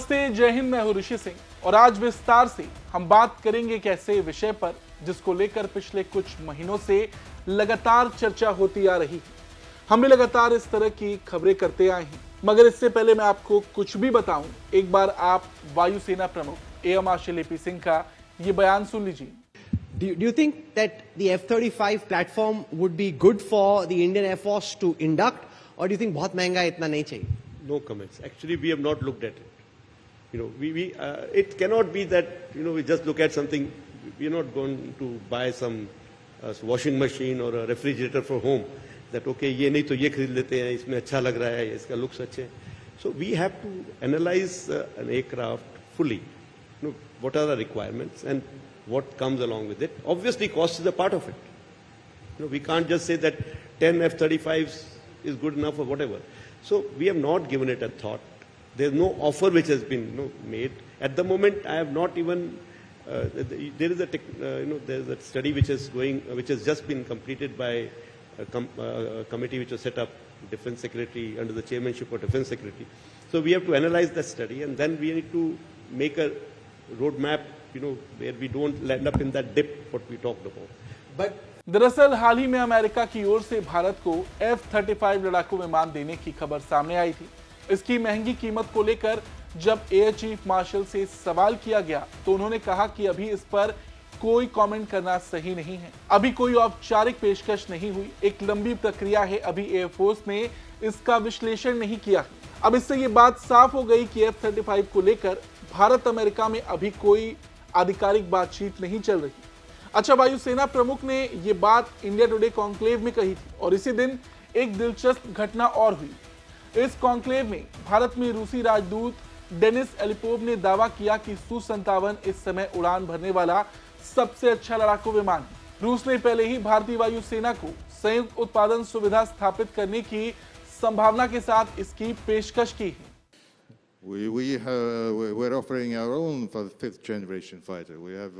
नमस्ते, जय हिंद। मैं हूं ऋषि सिंह और आज विस्तार से हम बात करेंगे एक ऐसे विषय पर जिसको लेकर पिछले कुछ महीनों से लगातार चर्चा होती आ रही है। हम भी लगातार इस तरह की खबरें करते आए हैं, मगर इससे पहले मैं आपको कुछ भी बताऊं, एक बार आप वायुसेना प्रमुख एयर मार्शल एपी सिंह का ये बयान सुन लीजिए। Do you think that the F-35 platform would be good for the Indian Air Force to induct, or do you think बहुत महंगा है, इतना नहीं चाहिए? No comments. Actually, we have not looked at it. It cannot be that we just look at something. We are not going to buy some washing machine or a refrigerator for home. That okay, ये नहीं तो ये खरीद लेते हैं, इसमें अच्छा लग रहा है, इसका looks अच्छे हैं. So we have to analyze an aircraft fully. What are the requirements and what comes along with it. Obviously, cost is a part of it. We can't just say that 10 F-35s is good enough or whatever. So we have not given it a thought. There's no offer which has been made. At the moment, I have not even. There is there's a study which has just been completed by a committee which was set up, Defense Secretary under the chairmanship of Defense Secretary. So we have to analyze that study and then we need to make a roadmap. Where we don't land up in that dip what we talked about. But दरअसल हाल ही में America की ओर से भारत को F-35 लड़ाकू विमान देने की खबर सामने आई थी। इसकी महंगी कीमत को लेकर जब एयर चीफ मार्शल से सवाल किया गया तो उन्होंने कहा कि अभी इस पर कोई कमेंट करना सही नहीं है। अभी कोई औपचारिक पेशकश नहीं हुई, एक लंबी प्रक्रिया है, अभी एयरफोर्स ने इसका विश्लेषण नहीं किया। अब इससे ये बात साफ हो गई कि F-35 को लेकर भारत अमेरिका में अभी कोई आधिकारिक बातचीत नहीं चल रही। अच्छा, वायुसेना प्रमुख ने यह बात इंडिया टुडे कॉन्क्लेव में कही थी और इसी दिन एक दिलचस्प घटना और हुई। इस कॉन्क्लेव में भारत में रूसी राजदूत डेनिस एलिपोव ने दावा किया कि Su-57 इस समय उड़ान भरने वाला सबसे अच्छा लड़ाकू विमान है। रूस ने पहले ही भारतीय वायुसेना को संयुक्त उत्पादन सुविधा स्थापित करने की संभावना के साथ इसकी पेशकश की है। We're offering our own for the 5th generation fighter. We have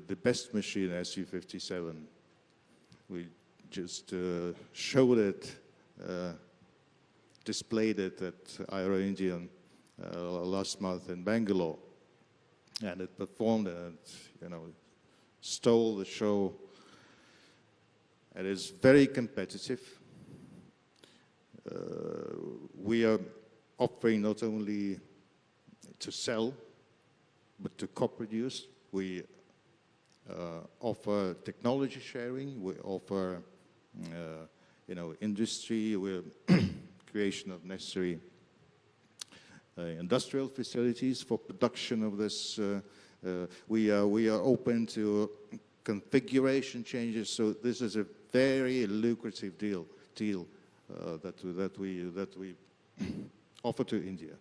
the best machine, Su-57. We just showed it, displayed it at Aero Indian last month in Bangalore, and it performed and stole the show. It is very competitive. We are offering not only to sell, but to co-produce. We offer technology sharing. We offer, industry. We're creation of necessary industrial facilities for production of this. We are open to configuration changes. So this is a very lucrative deal that we offer to India.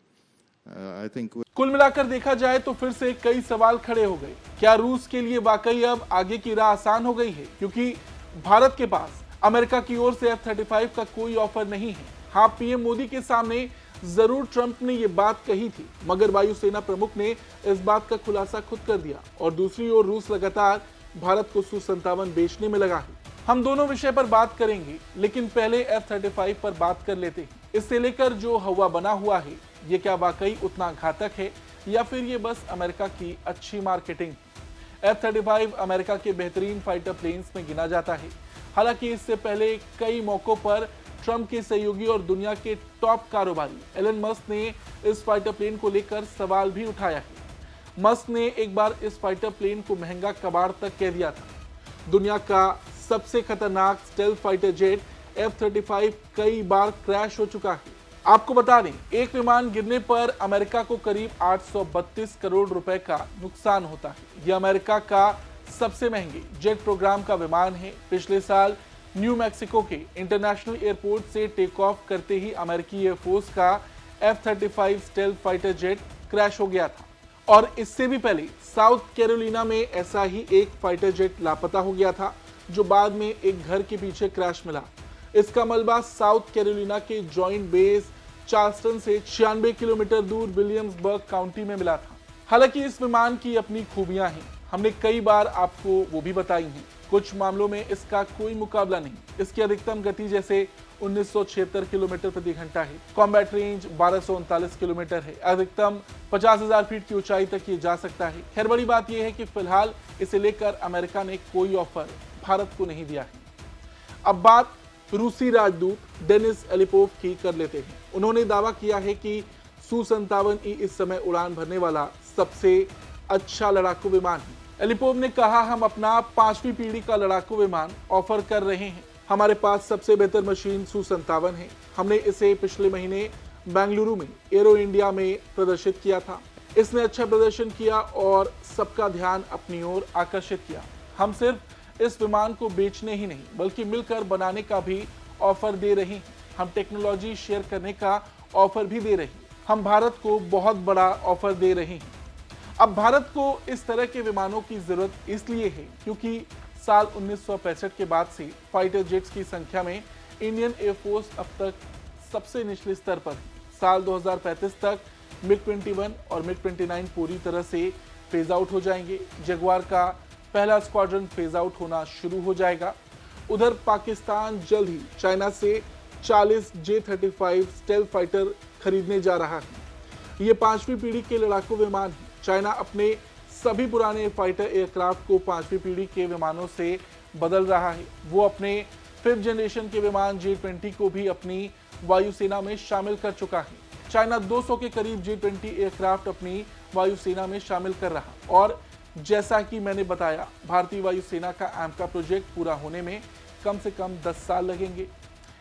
I think कुल मिलाकर देखा जाए तो फिर से कई सवाल खड़े हो गए। क्या रूस के लिए वाकई अब आगे की राह आसान हो गई है, क्योंकि भारत के पास अमेरिका की ओर से F-35 का कोई ऑफर नहीं है। हाँ, पीएम मोदी के सामने जरूर ट्रंप ने ये बात कही थी, मगर वायुसेना प्रमुख ने इस बात का खुलासा खुद कर दिया और दूसरी ओर रूस लगातार भारत को Su-57 बेचने में लगा है। हम दोनों विषय पर बात करेंगे, लेकिन पहले F-35 पर बात कर लेते हैं। इससे लेकर जो हवा बना हुआ है, ये क्या वाकई उतना घातक है या फिर ये बस अमेरिका की अच्छी मार्केटिंग? F-35 अमेरिका के बेहतरीन फाइटर प्लेन्स में गिना जाता है। हालांकि इससे पहले कई मौकों पर ट्रंप के सहयोगी और दुनिया के टॉप कारोबारी एलन मस्क ने इस फाइटर प्लेन को लेकर सवाल भी उठाया है। मस्क ने एक बार इस फाइटर प्लेन को महंगा कबाड़ तक कह दिया था। दुनिया का सबसे खतरनाक स्टेल्थ फाइटर जेट F-35 कई बार क्रैश हो चुका है। आपको बता दें, एक विमान गिरने पर अमेरिका को करीब 832 करोड़ रुपए का नुकसान होता है। यह अमेरिका का सबसे महंगे जेट प्रोग्राम का विमान है। पिछले साल न्यू मैक्सिको के इंटरनेशनल एयरपोर्ट से टेक ऑफ करते ही अमेरिकी एयरफोर्स का F-35 stealth fighter jet crash हो गया था और इससे भी पहले साउथ कैरोलिना में ऐसा ही एक फाइटर जेट लापता हो गया था, जो बाद में एक घर के पीछे क्रैश मिला। इसका मलबा साउथ कैरोलिना के जॉइंट बेस चार्ल्सटन से 96 किलोमीटर दूर विलियम्सबर्ग काउंटी में मिला था। हालांकि इस विमान की अपनी खूबियां हैं, हमने कई बार आपको वो भी बताई हैं। कुछ मामलों में इसका कोई मुकाबला नहीं। इसकी अधिकतम गति जैसे 1976 किलोमीटर प्रति घंटा है। कॉम्बैट रेंज 1239 किलोमीटर है। अधिकतम 50,000 फीट की ऊंचाई तक ये जा सकता है। खैर बड़ी बात यह है कि फिलहाल इसे लेकर अमेरिका ने कोई ऑफर भारत को नहीं दिया है। अब बात रूसी राजदूत डेनिस एलिपोव की कर लेते हैं। उन्होंने दावा किया है कि Su-57E इस समय उड़ान भरने वाला सबसे अच्छा लड़ाकू विमान है। एलिपोव ने कहा, हम अपना 5वीं पीढ़ी का लड़ाकू विमान ऑफर कर रहे हैं। हमारे पास सबसे बेहतर मशीन Su-57 है। हमने इसे पिछले महीने बेंगलुरु में एरो इंडिया में प्रदर्शित किया था। इसने अच्छा प्रदर्शन किया और सबका ध्यान अपनी ओर आकर्षित किया। हम सिर्फ इस विमान को बेचने ही नहीं बल्कि मिलकर बनाने का भी ऑफर दे रहे हैं। हम टेक्नोलॉजी शेयर करने का ऑफर भी दे रहे हैं। हम भारत को बहुत बड़ा ऑफर दे रहे हैं। अब भारत को इस तरह के विमानों की जरूरत इसलिए है क्योंकि साल 1965 के बाद से फाइटर जेट्स की संख्या में इंडियन एयरफोर्स अब तक सबसे निचले स्तर पर है। साल 2035 तक MiG-21 और MiG-29 पूरी तरह से फेज आउट हो जाएंगे। जगुआर का पहला स्क्वाड्रन फेज आउट होना शुरू हो जाएगा। उधर पाकिस्तान जल्द ही चाइना से 40 J-35 स्टेल्थ फाइटर खरीदने जा रहा है। ये 5वीं पीढ़ी के लड़ाकू विमान है। चाइना अपने सभी पुराने फाइटर एयरक्राफ्ट को 5वीं पीढ़ी के विमानों से बदल रहा है। वो अपने 5th जनरेशन के विमान J-20 को भी अपनी वायुसेना में शामिल कर चुका है। चाइना 200 के करीब J-20 एयरक्राफ्ट अपनी वायुसेना में शामिल कर रहा और जैसा कि मैंने बताया, भारतीय वायुसेना का AMCA प्रोजेक्ट पूरा होने में कम से कम 10 साल लगेंगे।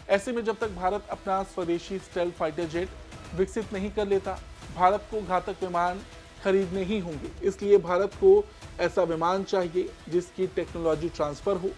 ऐसे में जब तक भारत अपना स्वदेशी स्टेल्थ फाइटर जेट विकसित नहीं कर लेता, भारत को घातक विमान खरीदने ही होंगे। इसलिए भारत को ऐसा विमान चाहिए जिसकी टेक्नोलॉजी ट्रांसफर हो,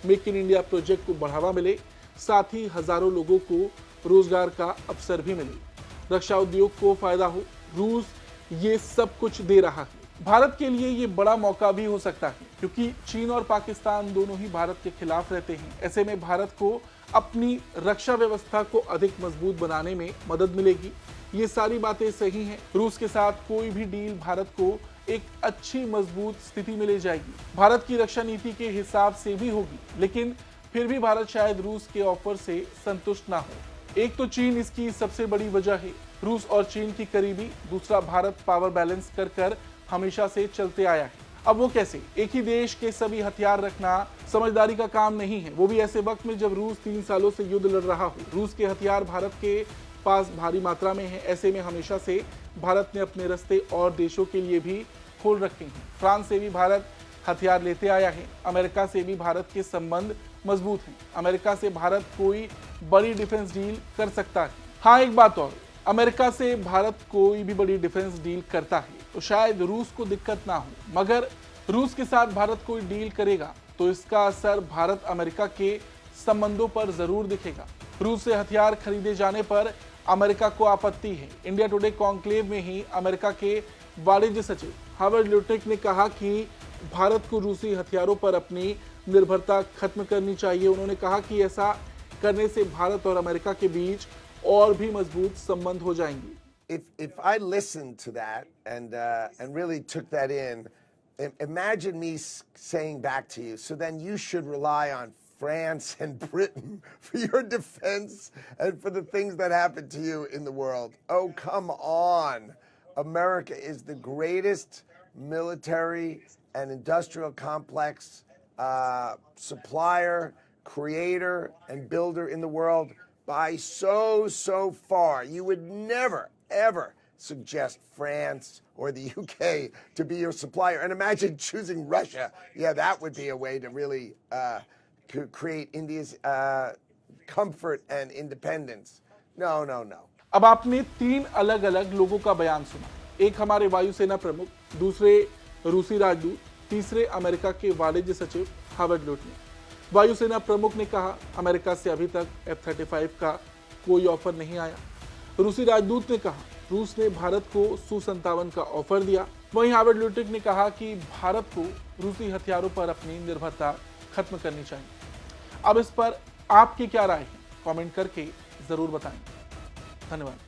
मेक इन इंडिया प्रोजेक्ट को बढ़ावा मिले, साथ ही हजारों लोगों को रोजगार का अवसर भी मिले, रक्षा उद्योग को फायदा हो। रूस ये सब कुछ दे रहा है। भारत के लिए ये बड़ा मौका भी हो सकता है क्योंकि चीन और पाकिस्तान दोनों ही भारत के खिलाफ रहते हैं। ऐसे में भारत को अपनी रक्षा व्यवस्था को अधिक मजबूत बनाने में मदद मिलेगी। ये सारी बातें सही हैं। रूस के साथ कोई भी डील भारत को एक अच्छी मजबूत स्थिति में ले जाएगी। भारत की रक्षा नीति के हिसाब से भी होगी, लेकिन फिर भी भारत शायद रूस के ऑफर से संतुष्ट ना हो। एक तो चीन इसकी सबसे बड़ी वजह है, रूस और चीन की करीबी। दूसरा, भारत पावर बैलेंस कर हमेशा से चलते आया है। अब वो कैसे? एक ही देश के सभी हथियार रखना समझदारी का काम नहीं है, वो भी ऐसे वक्त में जब रूस 3 सालों से युद्ध लड़ रहा हो। रूस के हथियार भारत के पास भारी मात्रा में है। ऐसे में हमेशा से भारत ने अपने रास्ते और देशों के लिए भी खोल रखे हैं। फ्रांस से भी भारत हथियार लेते आया है। अमेरिका से भी भारत के संबंध मजबूत हैं। अमेरिका से भारत कोई बड़ी डिफेंस डील कर सकता है। हाँ, एक बात और, अमेरिका से भारत कोई भी बड़ी डिफेंस डील करता है तो शायद रूस को दिक्कत ना हो, मगर रूस के साथ भारत कोई डील करेगा तो इसका असर भारत अमेरिका के संबंधों पर जरूर दिखेगा। रूस से हथियार खरीदे जाने पर अमेरिका को आपत्ति है। इंडिया टुडे कॉन्क्लेव में ही अमेरिका के वाणिज्य सचिव हावर्ड ल्यूटनिक ने कहा कि भारत को रूसी हथियारों पर अपनी निर्भरता खत्म करनी चाहिए। उन्होंने कहा कि ऐसा करने से भारत और अमेरिका के बीच और भी मजबूत संबंध हो जाएंगे। If I listened to that and really took that in, imagine me saying back to you, so then you should rely on France and Britain for your defense and for the things that happen to you in the world. Oh, come on. America is the greatest military and industrial complex supplier, creator, and builder in the world by so far. You would never, ever suggest France or the UK to be your supplier. And imagine choosing Russia. Yeah, that would be a way to really create India's comfort and independence. No. अब आपने 3 अलग अलग लोगों का बयान सुना। एक हमारे वायुसेना प्रमुख, दूसरे रूसी राजदूत, तीसरे अमेरिका के वाणिज्य सचिव हावर्ड ल्यूटनिक। वायुसेना प्रमुख ने कहा, अमेरिका से अभी तक F-35 का कोई ऑफर नहीं आया। रूसी राजदूत ने कहा, रूस ने भारत को Su-57 का ऑफर दिया। वहीं हावर्ड ल्यूटनिक ने कहा कि भारत को रूसी हथियारों पर अपनी निर्भरता खत्म करनी चाहिए। अब इस पर आपकी क्या राय है? कमेंट करके जरूर बताएं। धन्यवाद।